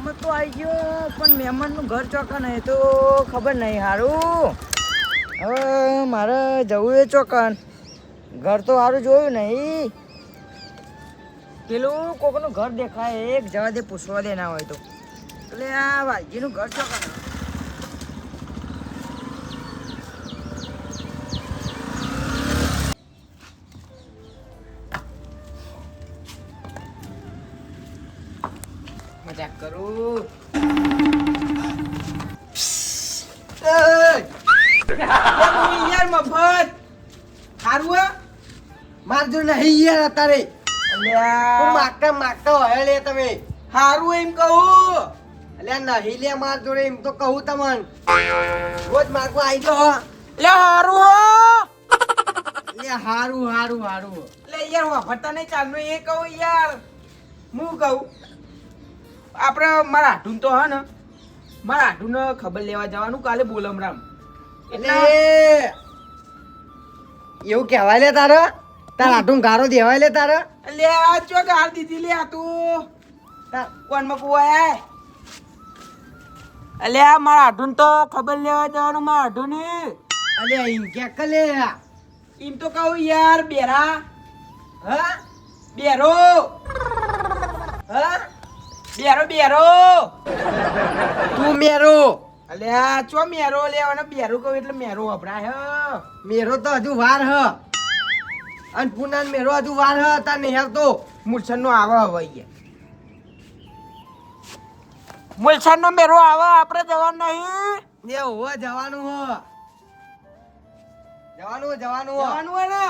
મહેમાન તો આવી ગયો પણ મહેમાનનું ઘર ચોકન એ તો ખબર નહીં સારું. હવે મારે જવું એ ચોકન ઘર તો સારું જોયું નહીં. પેલું કોકનું ઘર દેખાય એક જવા દે પૂછવા દે ના હોય તો. એટલે આ વાલજીનું ઘર ચોકન મજાક કરું. યાર મફત હારું મારજો નહીં યાર અત્યારે. માગતા માગતા હોય લે તમે હારું એમ કહું. એટલે નહીં લે માર જોડે એમ તો કહું તમને રોજ માગવા આવી જાઓ. લે હારું લે હારું હારું હારું લે યાર વાપરતા નહીં ચાલુ એ કહું યાર. હું કહું આપણે મારા હાટું તો હા ને મારા હાટું ને ખબર લેવા જવાનું કાલે બોલમરામ. એટલે એવું કહેવાય લે તારે તાર હાટું ગારો દેવાય લે તારે. લે આ ચો ગાર દીધી લે આ તું કોણ માં કુવાય. અલે આ મારા હાટું તો ખબર લેવા જવાનું મારા હાટું ને. અલે એમ કે કલે એમ તો કહું યાર બેરા હા બેરો હા બેરો બેરો તું મેરો. અલે આ ચો મેરો લેવાનો બેરો કહું એટલે મેરો વપરાય હ. મેરો તો હજુ વાર હ અને પુના મેરો હજુ વાર હ. તાર નહીં આવતો મુલસન નો આવે હવે મુલસન નો મેરો આવે આપણે જવાનું નહીં. એ હોવા જવાનું હ જવાનું જવાનું જવાનું હે ને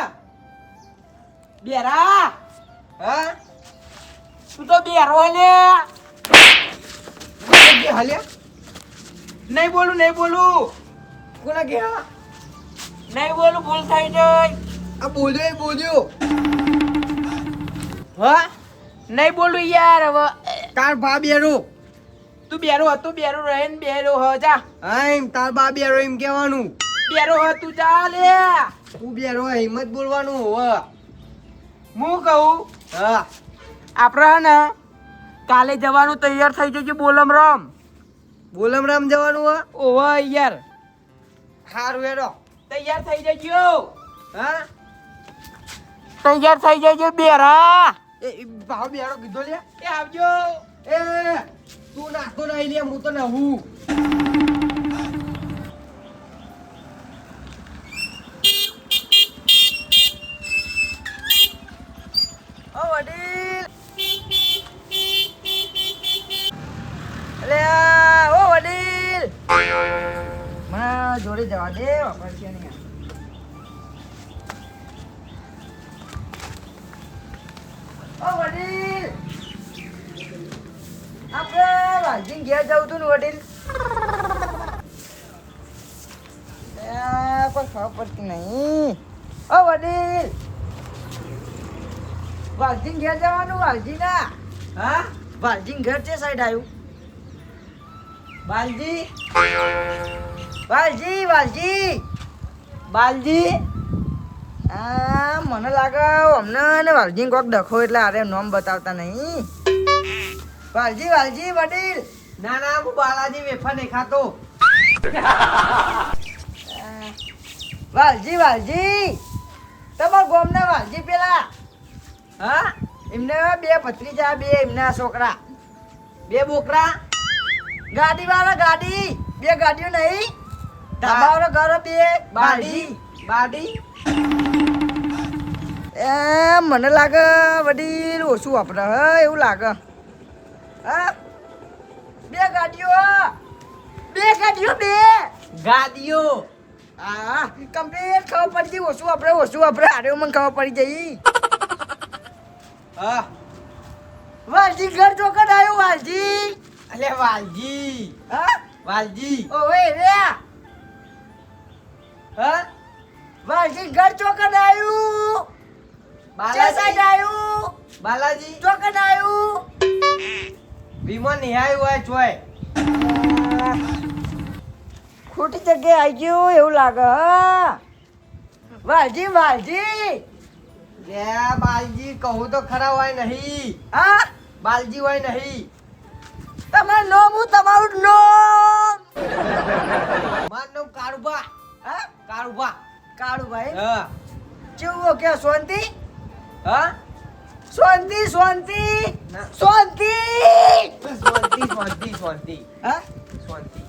બેરા હા તું તો બેરો લે હાલ્યા. નહીં બોલું નહીં બોલું કોના ગયા નહીં બોલું ભૂલ થઈ જાય. આ બોલ્યો બોલ્યો હા નહીં બોલું યાર. હવે તાર બા બેરો તું બેરો હતો બેરો રહે ને બેરો હ જા. હા એમ તાર બા બેરો એમ કહેવાનું બેરો હ તું જા લે. તું બેરો હિંમત બોલવાનું હવે હું કહું હા આપણે ને કાલે જવાનું તૈયાર થઈ જજો બોલમરામ. બોલમરામ જવાનું હે ઓવા યાર. હારું હેડો તૈયાર થઈ જજો. હા તૈયાર થઈ જજો બેરા. એ ભાવ બેરો કીધો લે એ આવજો. એ તું નાખતો નહીં લે હું તો નહું. ઓ વડીલ અલે ઓ વડીલ મને જોડે જવા દે વાપરશે નહીં. ઓ વડીલ આપણે વાલજી ઘેર જવું તું ને વડીલ. કોઈ ખબર પડતી નહીં. ઓ વડીલ વાલજી ઘેર જવાનું વાલજી ના. હા વાલજી ઘર છે સાઈડ આવ્યું. વાલજી વાલજી વાલજી વાલજી આ મને લાગે અમને ને વાલજી કોક ડખો એટલે આરે નામ બતાવતા નહીં. વાલજી વાલજી વડીલ. ના ના હું બાલાજી વેફર નહીં ખાતો. વાલજી વાલજી તમારા ગામના વાલજી પેલા હા એમને બે ભત્રીજા બે એમના છોકરા બે બોકરા ગાડી વાળા ગાડી બે ગાડીઓ નહીં ધાબા વાળા ઘર બે બાડી બાડી. એ મને લાગે વડીલ ઓછું વાપરે હ એવું લાગે. હા બે ગાડીઓ બે ગાડીઓ બે ગાડીઓ હા કમ્પ્લીટ ખબર પડી ગઈ. ઓછું વાપરે હારે મને ખબર પડી જઈ. હા વાલજી ઘર ચોકડ આવ્યું વાલજી. અલે વાલજી હા વાલજી ઓએ રે હા વાલજી ઘર ચોકડ આવ્યું. બાલાજી આવ્યું બાલાજી ચોકડ આવ્યું. વિમાન નહીં આવ્યું હોય ચોય ખોટી જગ્યાએ આવી ગયું એવું લાગે. હા વાલજી વાલજી લે બાલજી કહું તો ખરા હોય નહીં. હા બાલજી હોય નહીં તમારું નામ હું તમારું નામ મારું નામ કાળુભા. હા કાળુભા. કાળુભાઈ હા. કેવું કે શાંતિ હા? શાંતિ શાંતિ ના. શાંતિ શાંતિ. હા શાંતિ.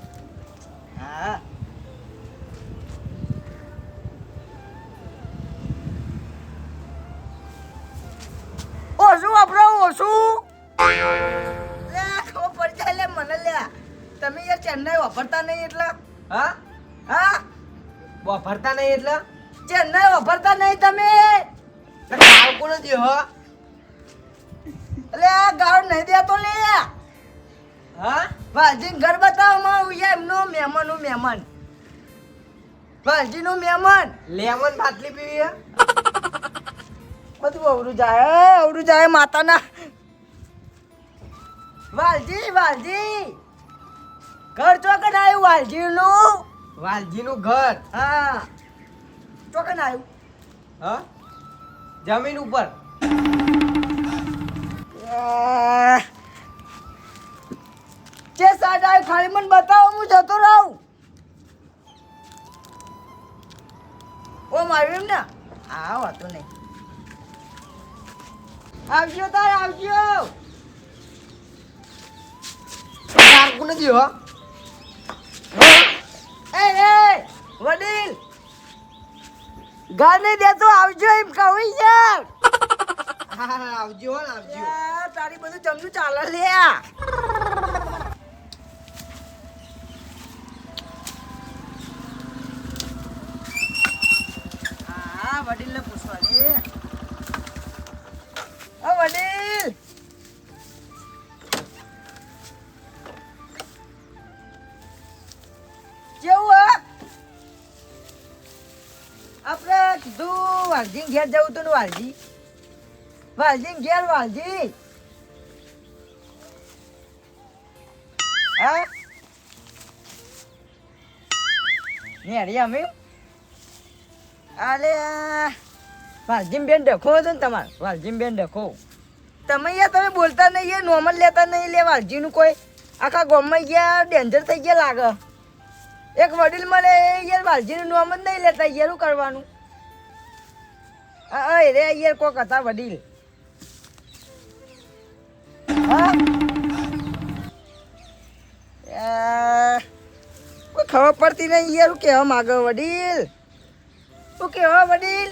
હા ઓછું વાપરો ઓછું લે ખબર પડી જાય લે મને લે તમે યાર ચેન્નાઈ વાપરતા નહીં એટલે હા? હા વાપરતા નહીં એટલે? ચેન્નાઈ વાપરતા નહીં તમે કાળ કોને દે હો? લે આ ગાળ નહીં દેતો લે હા? વાલજી ઘર બતાવો માં ઉયા એમનો મહેમાનનું મહેમાન વાલજીનું મહેમાન લેમન બાટલી પીવી હે? બધું અવરું જાય માતાના વાલજી વાલજી ઘર ચોકન આવ્યું વાલજીનું વાલજીનું ઘર. હા ચોકન આવ્યું હા? જમીન ઉપર. જે સાઈડ આવ્યું ખાલી મને બતાવો હું જતો રહું ઓમ આવ્યું એમ ને હા વાતો નહીં આવજો તાર આવજો કાળ કોને દે હો? એ વડીલ ઘર નહીં દેતો આવજો એમ કહું યાર હા, આવજો હો ને, આવજો. તારી બધું જમનું ચાલે લે હા વડીલ ને પૂછવા દે વડીલ કેવું આપણે કીધું વાલજી ઘેર જવું તું ને વાલજી ઘેર વાલજી હા નેડી અમે આલે વાલજી બેન ડખો હતો ને તમારે વાલજી બેન ડખો તમે યાર તમે બોલતા નહીં યાર નોર્મલ લેતા નહીં લે વાલજીનું કોઈ આખા ગામમાં ગયા ડેન્જર થઈ ગયા લાગે એક વડીલ મળે યાર વાલજીનું નામ જ નહીં લેતા યાર શું કરવાનું રે યાર કોક હતા વડીલ હા કોઈ ખબર પડતી નહીં યાર શું કહેવા માગે વડીલ શું કહેવા વડીલ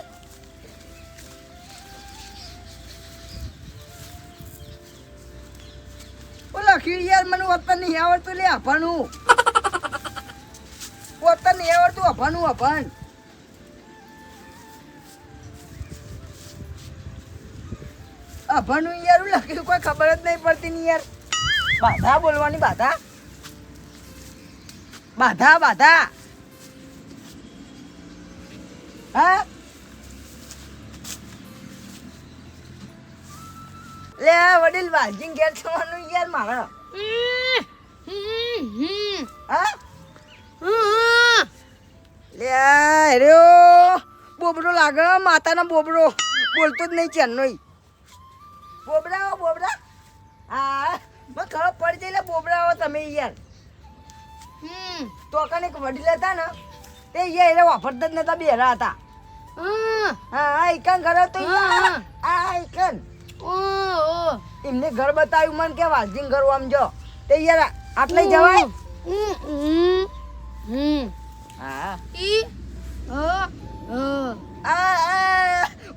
લખ્યું યાર મને વતન નહીં આવડતું લે અભાનું વતન નહીં આવડતું અભાનું અભાન અભાનું યાર લખ્યું કોઈ ખબર જ નહીં પડતી ની યાર બાધા બોલવાની બાધા હા લે વડીલ વાલજી ઘેર થવાનું યાર મારા હા લે હેર્યો બોબડો લાગે માતાનો બોબડો બોલતો જ નહીં ચેનનો બોબડા હા મને ખબર પડી જાય લે બોબડા તમે યાર તો કને વડીલ હતા ને તે યાર વાપરતા જ નતા બેરા હતા હા આઈકન ઘર તો આઈકન એમને ઘર બતાવ્યું મને કે વાલજી ઘર આમ જો તે યાર આટલે જવાય હા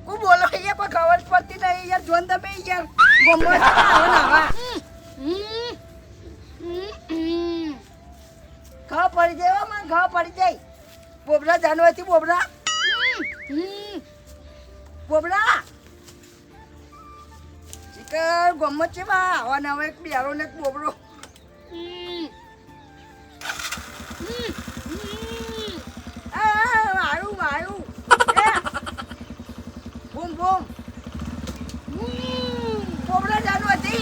કો બોલો યાર કોઈ ખબર પડતી નહીં યાર જોન તમે યાર ગમો ખબર પડી જાય મને ખબર પડી જાય બોબડા જાનવાથી બોબડા ચિકન ગમત છે બા આવવાના હવે એક બિયારો ને એક બોબડો મારું બૂમ બોબડા જાનવાથી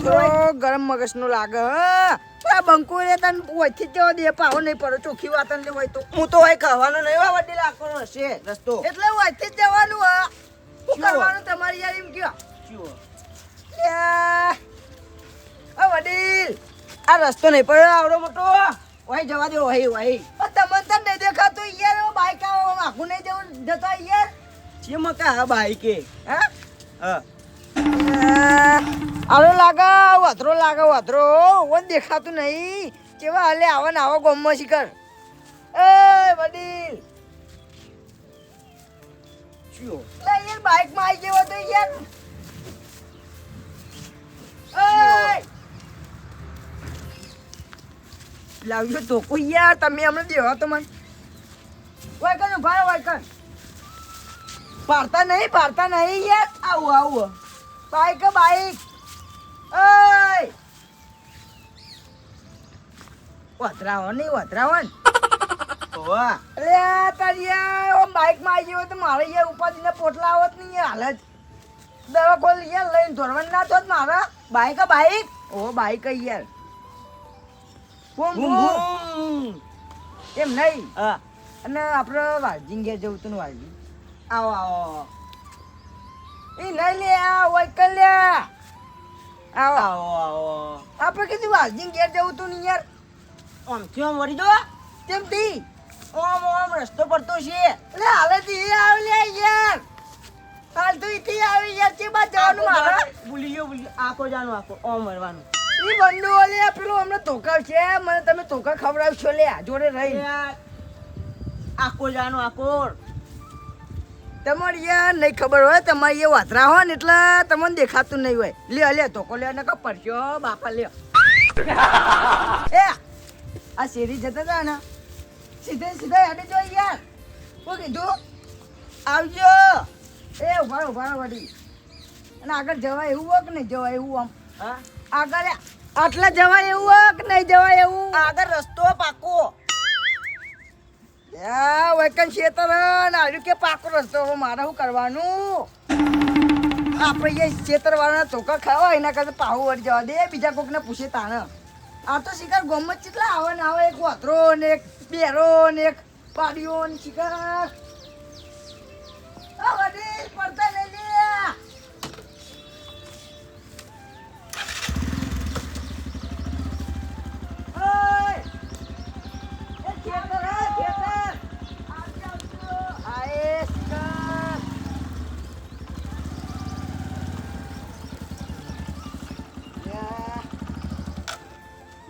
કૂતરો ગરમ મગજનો લાગે હા આ બંકો રે તન ઓછી જવા દે પાવો નહીં પડે ચોખ્ખી વાત ને હોય તો હું તો હોય ખાવાનો નહીં હોય વડી લાખવાનો હશે રસ્તો એટલે ઓછી જવાનું હા શું કરવાનું તમારી યાર એમ કયો ઓ વડીલ આ રસ્તો નહીં પડ્યો આવડો મોટો ઓય જવા દો ઓય ઓય તમને તો નહીં દેખાતું યાર બાઈક આખું નહીં જવું જતો યાર છે મકા બાઈકે હા હા આલો લાગા વાતરો ઓન દેખાતું નહીં કેવા હાલે આવા ને આવા ગોમમાં શિખર એ વડીલ શું લે યાર બાઈક માં આવી ગયો તો યાર એ લાવજો તો કોઈ યાર તમે હમણાં દેવા તો મને વાય કર ભાઈ વાય કર પાડતા નહીં યાર આવું બાઈક ઓય વધરાવન ઓવા અરે તારિયા ઓ બાઈક માં આવી ગયો તો મારે યાર ઉપાડીને પોટલા આવત નહીં યાર હાલત દવા કોલ યાર લઈને ધોરવન ના થોત મારા બાઈક ઓ બાઈક યાર બૂમ એમ નહીં અને આપણે વાલજીન ઘેર જવું તું વાલજી આવો એ નહીં લે ઓય કર લે આવો આપણે કીધું વાલજીન ઘેર જવું તું નહીં યાર આમ કેમ મરી દો તેમ તી ઓમ રસ્તો પડતો છે એટલે હાલે થી આવી લે યાર હાલ તો ઈથી આવી યાર કે બાદ જવાનું મારા ભૂલી ગયો આખો ઓમ મરવાનું ઈ બંદુ ઓલે પેલો અમને ધોકા છે મને તમે ધોકા ખવડાવશો લે જોડે રહી આખો તમારી યાર નહીં ખબર હોય તમારી એ વાતરા હોય ને એટલે તમને દેખાતું નહીં હોય લે ધોકો લે ને પડશો બાપા લે એ આ શેરી જતા હતા ને સીધે હેડે જો યાર શું કીધું આવજો એ ઉભા વડી અને આગળ જવાય એવું હોય કે નહીં જવાય એવું આમ હા આગળ આટલા જવાય એવું હોય કે નહીં જવાય એવું આગળ રસ્તો પાકો વૈકન શેતર આવ્યું કે પાકો રસ્તો મારે શું કરવાનું આપણે એ શેતર વાળા ધોકા ખાવા એના કરતા પાહુ વળી જવા દે બીજા કોકને પૂછે તાણે આ તો શિકાર ગોમત કેટલા આવે ને આવે એક વાતરો ને એક બેરો ને એક પાડીઓ ને શિકાર પડતા લઈ લે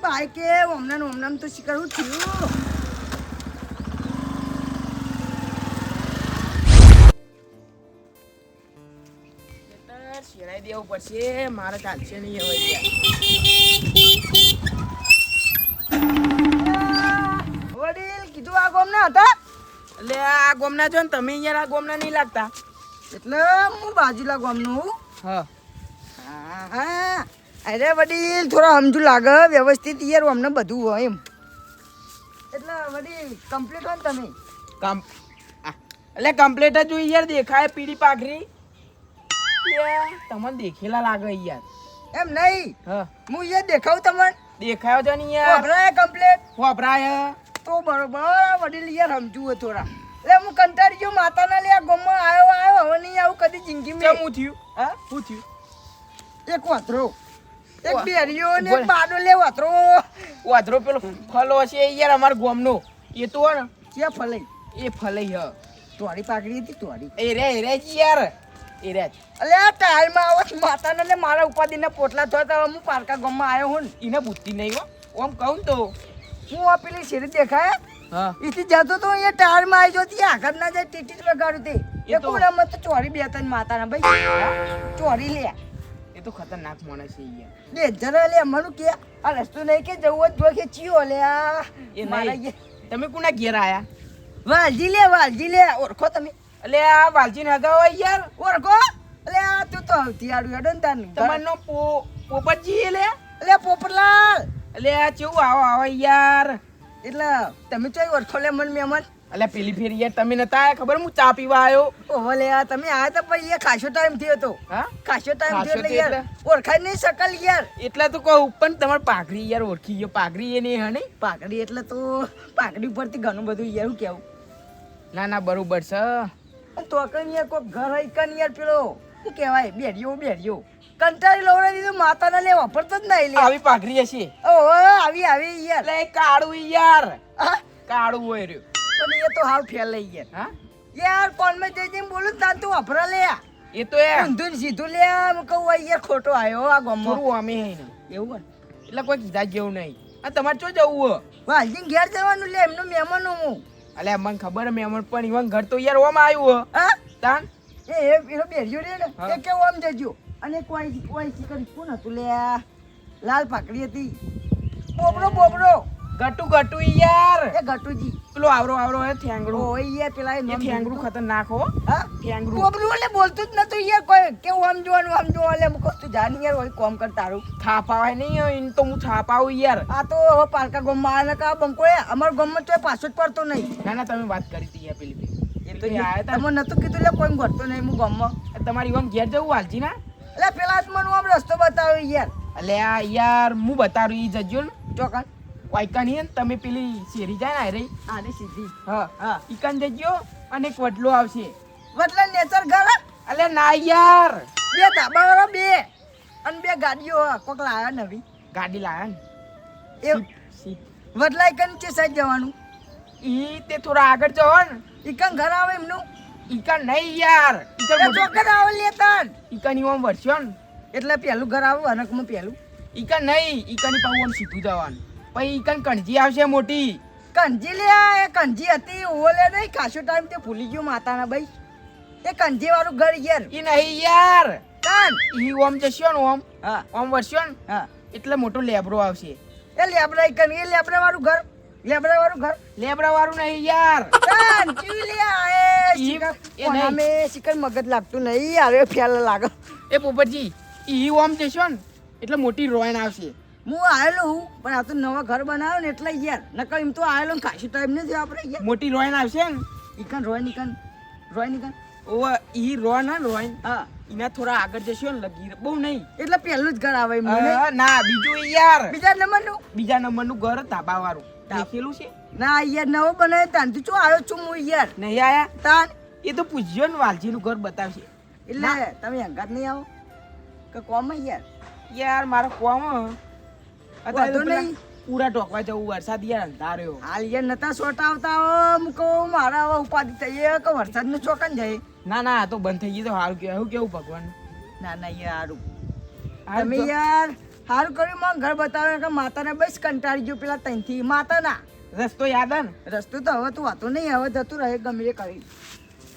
બાઈકે ઓમનામ તો શીખવું થયું શેરાઈ દેવું પડશે મારે ચાલશે નહીં હવે વડીલ કીધું આ ગોમના હતા એટલે આ ગોમના છો ને તમે યાર આ ગોમના નહીં લાગતા એટલે હું બાજુલા ગોમનું હા અરે વડીલ થોડા સમજુ લાગે વ્યવસ્થિત યાર અમને બધું હોય એમ એટલે વડીલ કમ્પ્લીટ હોય ને તમે એટલે કમ્પ્લીટ જ જોઈ યાર દેખાય પીળી પાઘરી તમને દેખેલા લાગે યાર એમ નહીં હા હું યાર દેખાવું તમને દેખાયો તો નહીં યાર વપરાય કમ્પ્લીટ વપરાય તો બરોબર વડીલ યાર સમજુ હોય થોડા એટલે હું કંટાળી ગયો માતાના લે ગોમમાં આવ્યો હવે નહીં આવું કદી જિંદગીમાં શું થયું હા શું થયું એક વાતરો એક બેરીઓ ને એક બાડો લે વાતરો પેલો ફલો છે યાર અમાર ગોમનો એ તો ને કે ફલઈ એ ફલઈ હ તોડી પાકડી હતી તોડી એ રે યાર એ રે અલે આ ટાઈમ આવત માતાને લે મારા ઉપાદીને પોટલા થતા હું પારકા ગોમમાં આવ્યો હું એને બુદ્ધિ નહીં હો ઓમ કહું તો હું આ પેલી શેરી દેખાય હા ઈથી જતો તો એ ટાયરમાં આવી જોતી આગળ ના જાય ટીટી લગાડું તે એ કોણ મત ચોરી બે ત્રણ માતાના ભાઈ ચોરી લે એ તો ખતરનાક માણસ છે યાર લે જરા લે મનું કે આ રસ્તો નહીં કે જવું જ કે ચિયો લે આ એ નહીં તમે કોના ઘેર આયા વાલજી લે ઓળખો તમે એટલે આ વાલજી ને હગાવો યાર ઓળખો એટલે આ તું તો હતિયાડું હેડો ને તાન તમારનો પોપટજી એટલે પોપટલાલ એટલે આ કેવું આવો યાર એટલે તમે ચોઈ ઓળખો લે મન મહેમાન અલ્યા પેલી ફેર યાર તમે નતા આયા ખબર હું ચા પીવા આવ્યો. ઓહો લે આ તમે આયા તો પછી યાર ખાસો ટાઈમ થયો તો. હા ખાસો ટાઈમ ખાસો થયો એટલે થયો યાર ઓળખાય નહીં શકલ યાર. એટલા તો કહું પણ તમારે પાઘડી યાર ઓળખી ગયો. પાઘડી એ નહીં હે પાઘડી એટલે તો પાઘડી ઉપરથી ઘણું બધું યાર હું કેવું. ના ના બરોબર છે. તો કઈ યાર કોઈ ઘર હોય કન યાર પેલો શું કહેવાય બેડિયો કંટાળી લવડાવી દીધું માતાને લે વાપરતો જ નહીં લે. આવી પાઘડી હશે ઓહો આવી યાર. એટલે કાળું યાર હા કાળું હોય રહ્યું. પણ એ તો હાવ ફેલ લઈ યાર. હા યાર કોનમાં જઈને બોલું તાર તું વાપરા લે. એ તો એ ઊંધું ને સીધું લે આમ કહું આ યાર ખોટો આવ્યો આ ગામમાં. થોડું અમે હે ને એવું હોય એટલે કોઈ કીધા જેવું નહીં. આ તમારે ચો જવું હો? વાલજીને ઘેર જવાનું લે એમનો મહેમાન હું. અલ્યા મને ખબર હે મહેમાન પણ ઈવન ઘર તો યાર ઓમ આવ્યું હો. હા તાન એ પેલો બેરિયો રે ને હા. એ કેવું આમ જજો. અને કોઈ ચિકન કોણ હતું લે લાલ પાકડી હતી. બોબડો ગટુ યાર એ ગટુજી. પેલો આવરો હે થેંગડું. ઓય યાર પેલા એ એ નામ થેંગડું બોલતો. ખતરનાક હો. હા થેંગડું બોબડું એટલે બોલતું જ નતું યાર કોઈ કેવું આમ જોવાનું લે મુકો તું જાની યાર હોય કોમ કર તારું. થાપાવાય નહીં હોય એને તો હું થાપાવું યાર. આ તો હવે પાલકા ગામમાં આને કા બંકો અમાર ગામમાં તો પાછો જ પડતો નહીં. ના ના તમે વાત કરી હતી યાર પેલી એ તો આયા તા. તમે નતું કીધું લે કોઈ ગોતતો નહીં હું ગામમાં. તમારી ઈવન ઘેર જવું હાલજી ના. એટલે પેલા જ મને આમ રસ્તો બતાવ્યો યાર. અલ્યા યાર હું બતાડું ઈ જજો ને ચોકન વાયકાની હે ને તમે પેલી શેરી જાય ને રહી આને સીધી હા હા ઈકન જજો અને એક વડલો આવશે. એટલે નેચર ઘર અલ્યા ના યાર બે ધાબાવાળા બે અને બે ગાડીઓ કોક લાયા નવી ગાડી લાયા ને એ સીપ. વડલાઈ કન છે સાઈડ જવાનું. ઈ તે થોડા આગળ જવો ને ઈકન ઘર આવે એમનું ઈકન નહીં યાર એ ચોકન આવે લેતન ઈકન ઈવન વર્ષો ને એટલે પેલું ઘર આવે અનકમાં પેલું ઈકન નહીં ઈકન પાછું આમ સીધું જવાનું પછી ઈકન કણજી આવશે મોટી. કંજી લે એ કંજી હતી ઓલે નહીં ખાસો ટાઈમ તે ભૂલી ગયો માતાના ભાઈ. એ કંજી વાળું ઘર યાર ઈ નહીં યાર કાન ઈ ઓમ જશો ને ઓમ હા ઓમ વર્ષો ને હા એટલે મોટો લેબરો આવશે. એ લેબરા ઈકન એ લેબરા વાળું ઘર લેબરા વાળું નહીં યાર. કાન ચી લે એ ઈ- શિકર એ નહીં. કોનામે શિકર મગજ લાગતું નહીં આવે ફેલ લાગે. એ પોપટજી ઈ ઓમ જશો ને એટલે મોટી રોયણ આવશે. હું આવેલો હું પણ આ તો નવા ઘર બનાવ્યો ને એટલે યાર નકર એમ તો આવેલો ને ખાસી ટાઈમ નથી આપણે યાર. મોટી રોયણ આવશે ને ઈકન રોય નીકન ઓ ઈ રોય ના રોયણ હા એના થોડા આગળ જશો ને લગી બહુ નહીં. એટલે પહેલું જ ઘર આવે એમ મને. ના બીજું ઈ યાર બીજા નંબરનું બીજા નંબરનું ઘર ધાબા વાળું દેખેલું છે ના યાર નવો બનાવ્યો તાનથી શું આવ્યો છું હું યાર નહીં આયા તાન એ તો પૂછજો ને વાલજીનું ઘર બતાવશે. એટલે તમે હંગાત નહીં આવો કે કોમ યાર યાર મારો કોમ અત્યારે તો વાંધો પેલા નહીં. પૂરા ટોકવા જવું વરસાદ યાર અંધાર્યો. હાલ યાર નતા સોટા આવતા હું કહું મારા હવે ઉપાધિ થઈ કે વરસાદનું ચોકન જાય. ના ના આ તો બંધ થઈ ગયું તો સારું કહેવાય. હું કેવું ભગવાન ના ના યાર હારું તમે તો- યાર સારું કર્યું મને ઘર બતાવ્યો કે માતાને બસ કંટાળી ગયો પેલા ત્યાંથી માતાના રસ્તો યાદ હે ને રસ્તો તો હવે તું વાતો નહીં હવે જતું રહે ગમે તે કરી.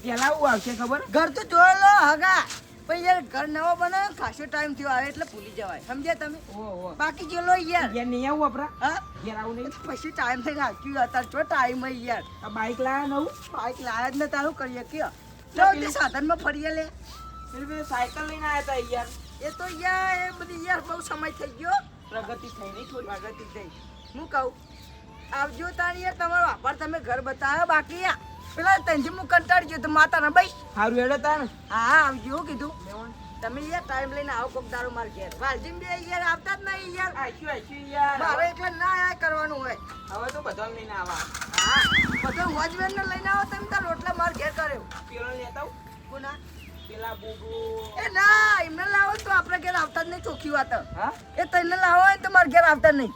પેલા હું આવશે ખબર ઘર તો જોઈ લો હગા પણ યાર ઘર નવો બનાવ્યો ખાસો ટાઈમ થયો આવે એટલે ભૂલી જવાય સમજ્યા તમે. ઓહો બાકી જો લો યાર યાર નહીં આવું આપડા હા યાર આવું નહીં. પછી ટાઈમ થઈ નાખ્યું અત્યારે જો ટાઈમ હોય યાર આ બાઈક લાયા નવું બાઈક લાયા જ ને તારું કરીએ કયો ના, ચાલ તે સાધનમાં ફરીએ લે. પેલી પેલી સાયકલ લઈને આવ્યા હતા યાર. એ તો યાર એ બધી યાર બહુ સમય થઈ ગયો પ્રગતિ થઈ નહીં થોડી. પ્રગતિ થઈ. હું કહું આવજો તારી યાર તમારો આભાર તમે ઘર બતાવ્યો બાકી યાર પેલા ત્યાંથી હું કંટાળી ગયો તો માતાના ભાઈ. સારું હેડો તા ને હા આવજો કીધું તમે યાર ટાઈમ લઈને આવો કોક દારૂ માર ઘેર વાલજીમ બે યાર આવતા જ નહીં યાર આઈશું યાર મારે એકલા ના આયા કરવાનું હોય. હવે તો બધાને લઈને આવા. હા બધો વોચમેન ને લઈને આવો તમે તાર રોટલા માર ઘેર કર્યો પેલો લેતા આવું. કોના પેલા બુબુ એ ના એમને લાવો તો આપણે ઘેર આવતા જ નહીં ચોખ્ખી વાત. હા એ તને લાવો હોય તો મારા ઘેર આવતા નહીં.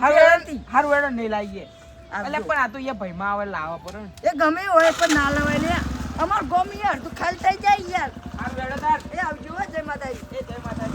હારું હેડો નહીં લાવીએ. આવજો. એટલે પણ આ તો યાર ભાઈમાં આવે લાવવા પડે ને. એ ગમે હોય પણ ના લવાય ને અમાર ગોમ યાર તું ખાલી થઈ જાય યાર. હારું હેડો તાર. એ આવજો હો, જય માતાજી. એ જય માતા.